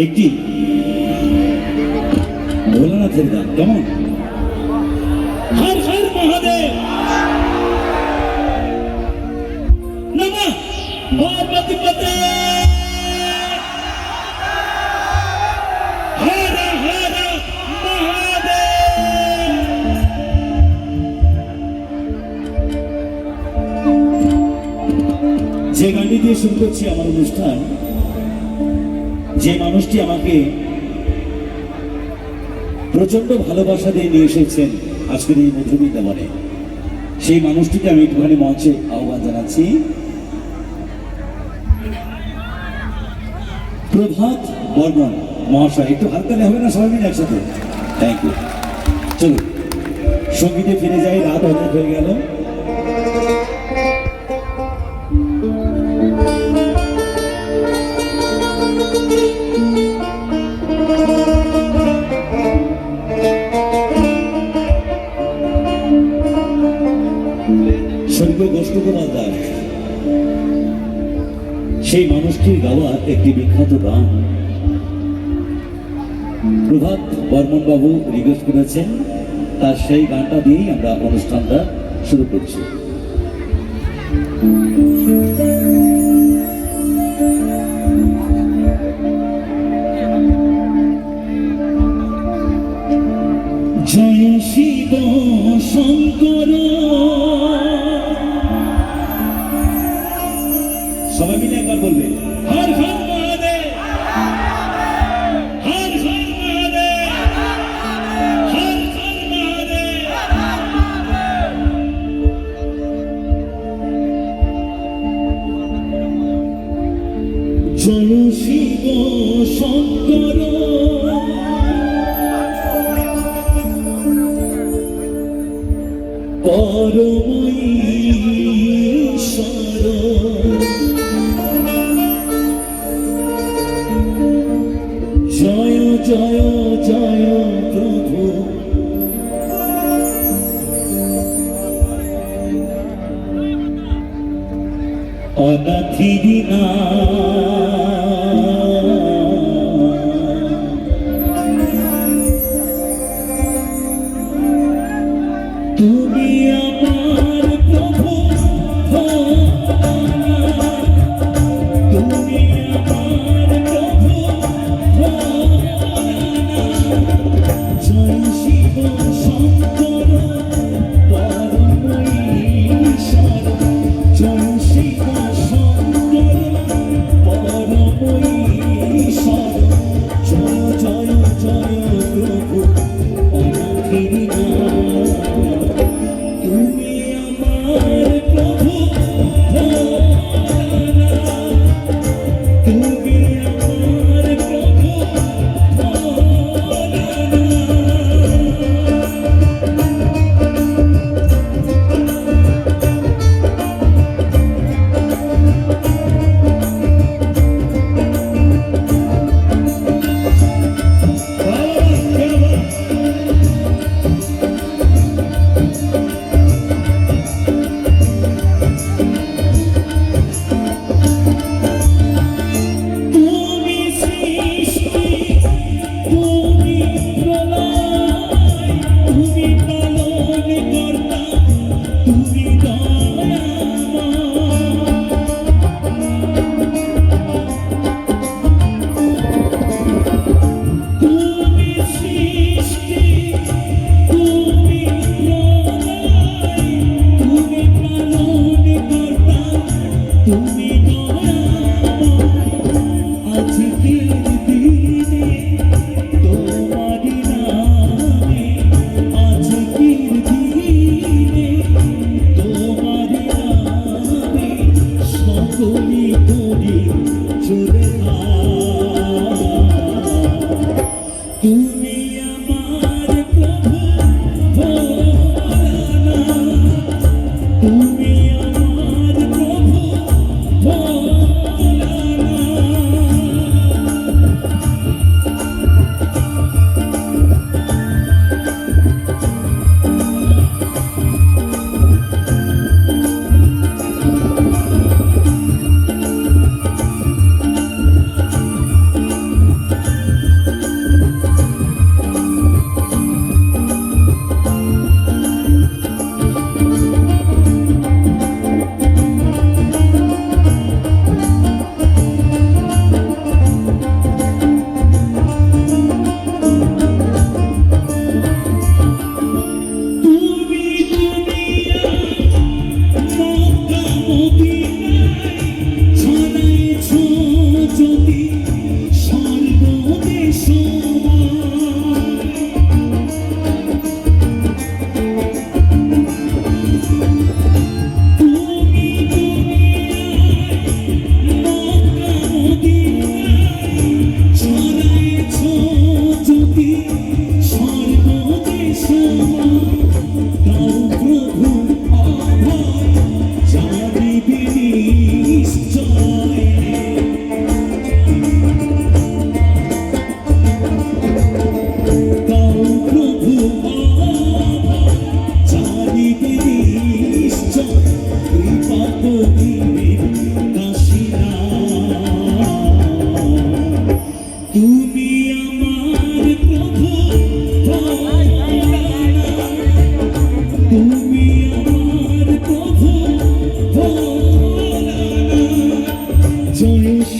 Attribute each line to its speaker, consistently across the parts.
Speaker 1: একটি ভোলানাথের গান কেমন? হর হর মহাদেব নমঃ পার্বতী পতে হর হর মহাদেব। যে গানটি দিয়ে শুরু করছি আমার অনুষ্ঠান, যে মানুষটি আমাকে প্রচন্ড ভালোবাসা দিয়ে নিয়ে এসেছেন আজকের এই মধু বৃন্দাবনে, সেই মানুষটিকে আমি একটুখানি মঞ্চে আহ্বান জানাচ্ছি। প্রভাত বর্মন মহাশয়, একটু হাততালি হবে না সবাই মিলে একসাথে? Thank you. চলুন সঙ্গীতে ফিরে যাই, রাত অনেক হয়ে গেল। স্বর্গীয় গোষ্ঠগোপাল দাস, সেই মানুষটির গাওয়া একটি বিখ্যাত গান প্রভাত বর্মন বাবু রিকোয়েস্ট করেছেন, তার সেই গানটা দিয়েই আমরা অনুষ্ঠানটা শুরু করছি। জয় শিব শঙ্কর, সবাই মিলে একবার বলবে হর হর মহাদেব, হর হর মহাদেব, হর হর মহাদেব। জয় শিব শঙ্কর, পরমঈশ্বর, জয় জয় জয় প্রভু, অনাথির তুমি আমার প্রভু, তুমি আমার প্রভু। জয় শিব শঙ্কর পরমঈশ্বর, জয় শিব শঙ্কর পরমঈশ্বর, জয় জয় জয় প্রভু অনাথির তুমি আমার প্রভু, তুমি আমার প্রভু।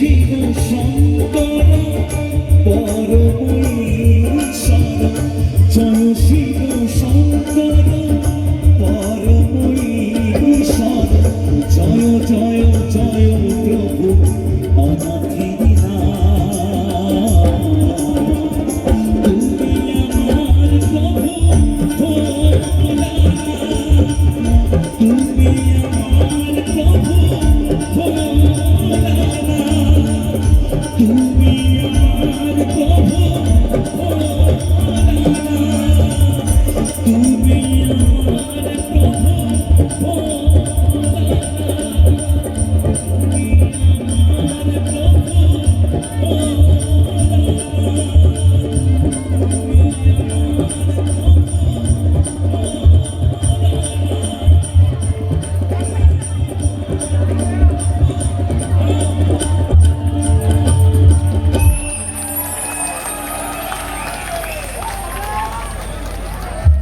Speaker 1: শিব শঙ্কর পরম ঈশ্বর জয় শিব শঙ্কর পরম ঈশ্বর জয় জয় জয় প্রভু অনাথির নাম তুমি আমার প্রভু ভোলানাথ তুমি আমার প্রভু ভোলানাথ তুমি আমার প্রভু ভোলানাথ তুমি আমার প্রভু